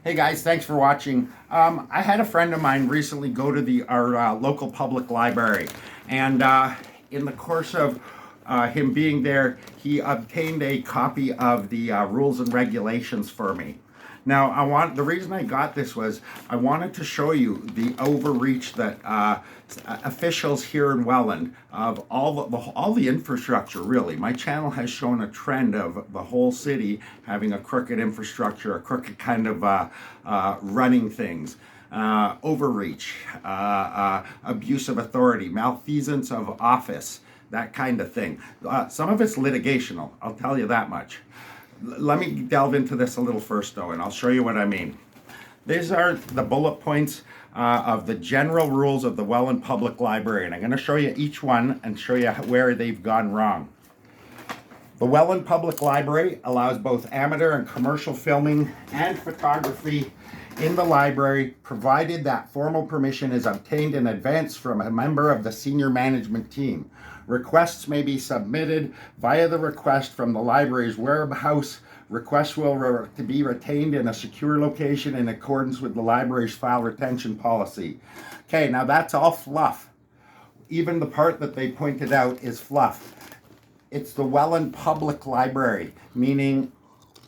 Hey guys, thanks for watching. I had a friend of mine recently go to our local public library, and in the course of him being there, he obtained a copy of the rules and regulations for me. Now, the reason I got this was I wanted to show you the overreach that officials here in Welland of all the infrastructure. Really, my channel has shown a trend of the whole city having a crooked infrastructure, a crooked kind of running things. Overreach, abuse of authority, malfeasance of office, that kind of thing. Some of it's litigational, I'll tell you that much. Let me delve into this a little first, though, and I'll show you what I mean. These are the bullet points of the general rules of the Welland Public Library, and I'm going to show you each one and show you where they've gone wrong. The Welland Public Library allows both amateur and commercial filming and photography in the library, provided that formal permission is obtained in advance from a member of the senior management team. Requests may be submitted via the request from the library's warehouse. Requests will be retained in a secure location in accordance with the library's file retention policy. Okay, now that's all fluff. Even the part that they pointed out is fluff. It's the Welland Public Library, meaning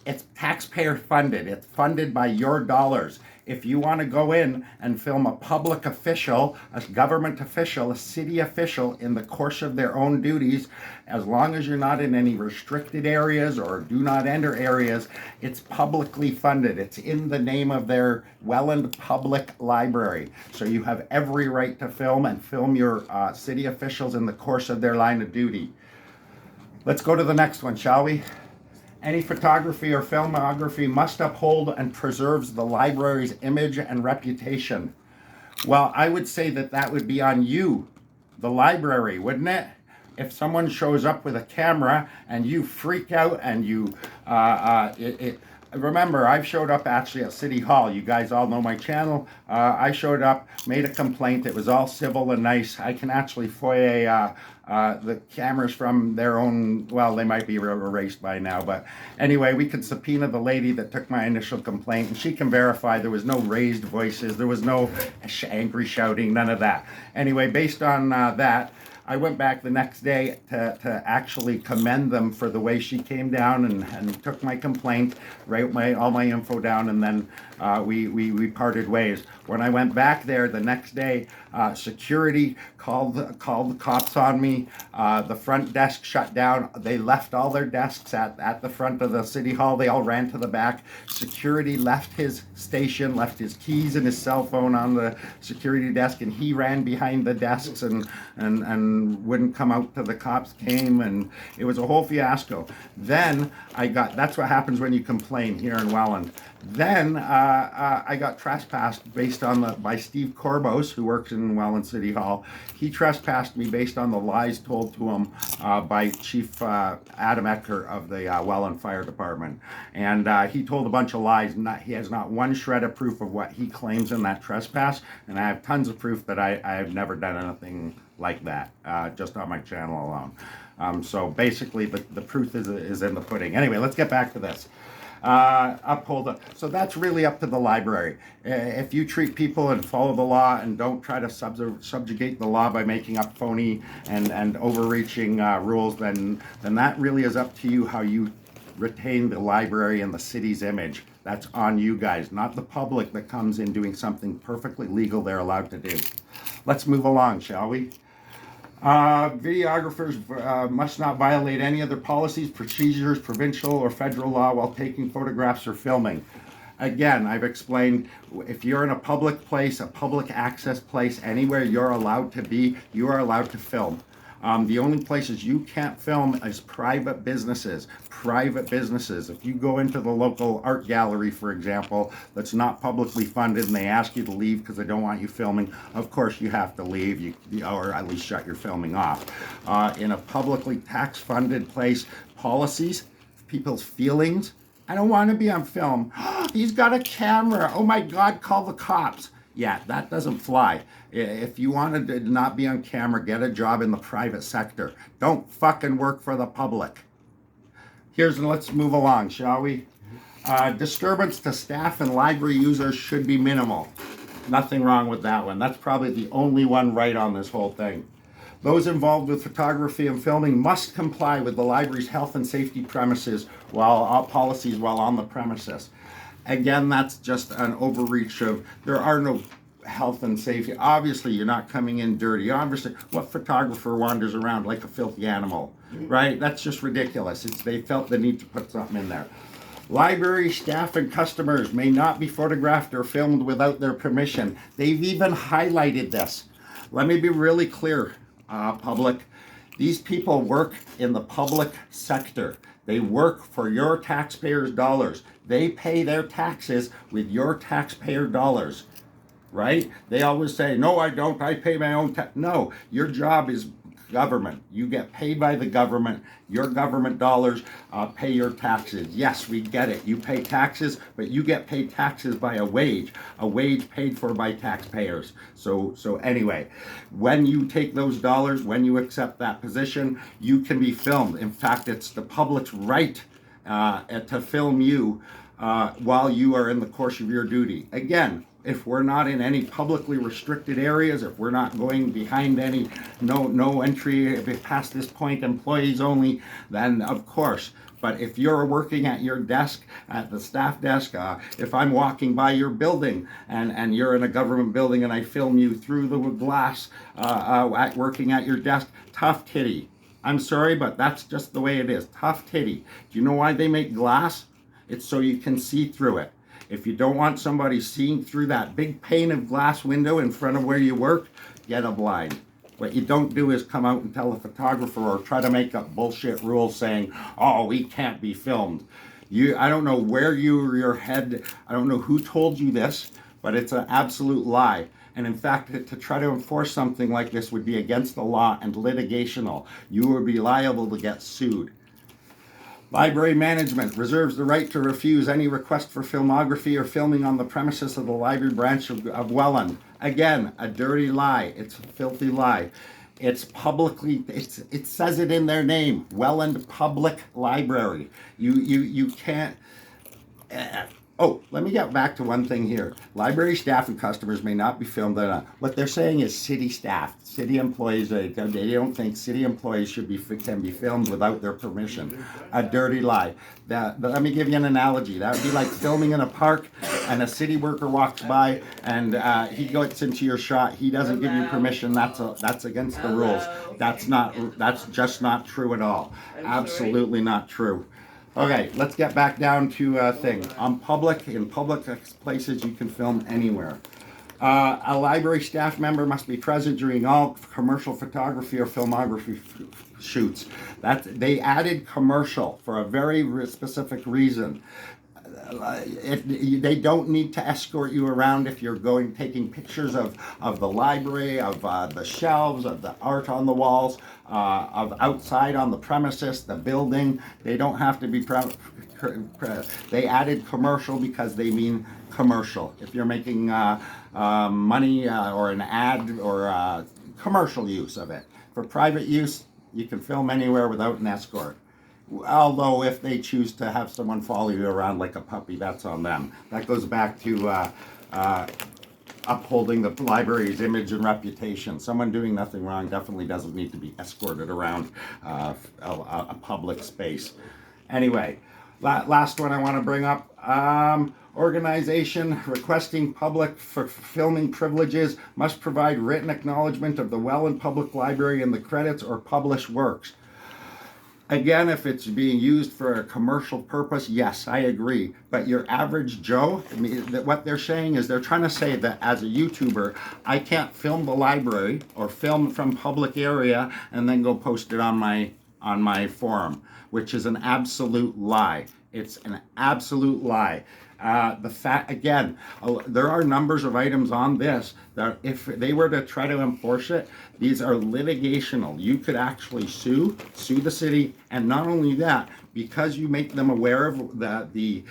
it's taxpayer funded. It's funded by your dollars. If you want to go in and film a public official, a government official, a city official in the course of their own duties, as long as you're not in any restricted areas or do not enter areas, it's publicly funded. It's in the name of their Welland Public Library. So you have every right to film and film your city officials in the course of their line of duty. Let's go to the next one, shall we? Any photography or filmography must uphold and preserves the library's image and reputation. Well, I would say that would be on you, the library, wouldn't it? If someone shows up with a camera and you freak out and you, remember, I've showed up actually at City Hall. You guys all know my channel. I showed up, made a complaint. It was all civil and nice. I can actually FOIA the cameras from their own, well, they might be erased by now. But anyway, we could subpoena the lady that took my initial complaint, and she can verify there was no raised voices. There was no angry shouting, none of that. Anyway, based on that, I went back the next day to actually commend them for the way she came down and took my complaint, wrote all my info down, and then we parted ways. When I went back there the next day, security called the cops on me. The front desk shut down. They left all their desks at the front of the City Hall. They all ran to the back. Security left his station, left his keys and his cell phone on the security desk, and he ran behind the desks and wouldn't come out till the cops came, and it was a whole fiasco. Then that's what happens when you complain here in Welland. Then I got trespassed by Steve Corbos, who works in Welland City Hall. He trespassed me based on the lies told to him by Chief Adam Ecker of the Welland Fire Department. And he told a bunch of lies. He has not one shred of proof of what he claims in that trespass, and I have tons of proof that I have never done anything like that, just on my channel alone. So basically, the proof is in the pudding. Anyway, let's get back to this. So that's really up to the library. If you treat people and follow the law and don't try to subjugate the law by making up phony and overreaching rules, then that really is up to you how you retain the library and the city's image. That's on you guys, not the public that comes in doing something perfectly legal they're allowed to do. Let's move along, shall we? Videographers must not violate any other policies, procedures, provincial or federal law while taking photographs or filming. Again, I've explained, if you're in a public place, a public access place, anywhere you're allowed to be, you are allowed to film. The only places you can't film is private businesses. If you go into the local art gallery, for example, that's not publicly funded, and they ask you to leave because they don't want you filming, of course you have to leave, or at least shut your filming off. In a publicly tax-funded place, policies, people's feelings, I don't want to be on film. He's got a camera. Oh my God, call the cops. Yeah, that doesn't fly. If you want to not be on camera, get a job in the private sector. Don't fucking work for the public. Let's move along, shall we? Disturbance to staff and library users should be minimal. Nothing wrong with that one. That's probably the only one right on this whole thing. Those involved with photography and filming must comply with the library's health and safety premises policies while on the premises. Again, that's just an overreach of, there are no health and safety. Obviously, you're not coming in dirty. Obviously, what photographer wanders around like a filthy animal, right? That's just ridiculous. They felt the need to put something in there. Library staff and customers may not be photographed or filmed without their permission. They've even highlighted this. Let me be really clear, public. These people work in the public sector. They work for your taxpayers' dollars. They pay their taxes with your taxpayer dollars, right? They always say, no, I don't, I pay my own tax. No, your job is government. You get paid by the government. Your government dollars pay your taxes. Yes, we get it. You pay taxes, but you get paid taxes by a wage paid for by taxpayers. So anyway, when you take those dollars, when you accept that position, you can be filmed. In fact, it's the public's right to film you while you are in the course of your duty. Again, if we're not in any publicly restricted areas, if we're not going behind any, no entry past this point, employees only, then of course. But if you're working at your desk, at the staff desk, if I'm walking by your building and you're in a government building and I film you through the glass working at your desk, tough titty. I'm sorry, but that's just the way it is. Tough titty. Do you know why they make glass? It's so you can see through it. If you don't want somebody seeing through that big pane of glass window in front of where you work, get a blind. What you don't do is come out and tell a photographer or try to make up bullshit rules saying, oh, we can't be filmed. I don't know where your head, I don't know who told you this, but it's an absolute lie. And in fact, to try to enforce something like this would be against the law and litigational. You would be liable to get sued. Library management reserves the right to refuse any request for filmography or filming on the premises of the library branch of Welland. Again, a dirty lie. It's a filthy lie. It's publicly, it says it in their name, Welland Public Library. You can't, oh, let me get back to one thing here. Library staff and customers may not be filmed. What they're saying is city staff, city employees, they don't think city employees can be filmed without their permission. A dirty lie. Let me give you an analogy. That would be like filming in a park and a city worker walks by and he gets into your shot. He doesn't give you permission. That's against the rules. That's just not true at all. Absolutely not true. Okay, let's get back down to a thing. In public places, you can film anywhere. A library staff member must be present during all commercial photography or filmography shoots. They added commercial for a very specific reason. They don't need to escort you around if you're taking pictures of the library, of the shelves, of the art on the walls, of outside on the premises, the building. They don't have to be they added commercial because they mean commercial. If you're making money or an ad or commercial use of it. For private use, you can film anywhere without an escort. Although if they choose to have someone follow you around like a puppy, that's on them. That goes back to upholding the library's image and reputation. Someone doing nothing wrong definitely doesn't need to be escorted around a public space. Anyway, last one I want to bring up. Organization requesting public for filming privileges must provide written acknowledgement of the Welland Public Library in the credits or published works. Again, if it's being used for a commercial purpose, yes, I agree. But your average Joe, what they're saying is they're trying to say that as a YouTuber, I can't film the library or film from public area and then go post it on my forum, which is an absolute lie. It's an absolute lie. The fact, again, there are numbers of items on this that if they were to try to enforce it, these are litigational. You could actually sue the city, and not only that, because you make them aware of the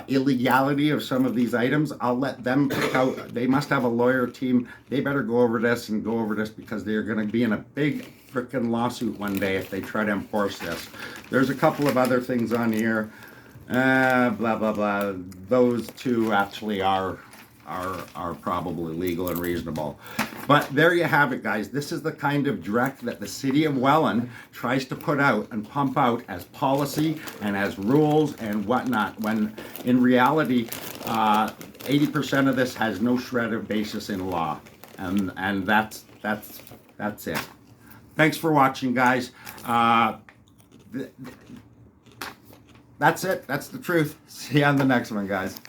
illegality of some of these items, I'll let them pick out. They must have a lawyer team. They better go over this because they're going to be in a big freaking lawsuit one day if they try to enforce this. There's a couple of other things on here. blah blah blah. Those two actually are probably legal and reasonable. But there you have it, guys. This is the kind of dreck that the city of Welland tries to put out and pump out as policy and as rules and whatnot, when in reality 80% of this has no shred of basis in law. And that's it. Thanks for watching, guys. That's it. That's the truth. See you on the next one, guys.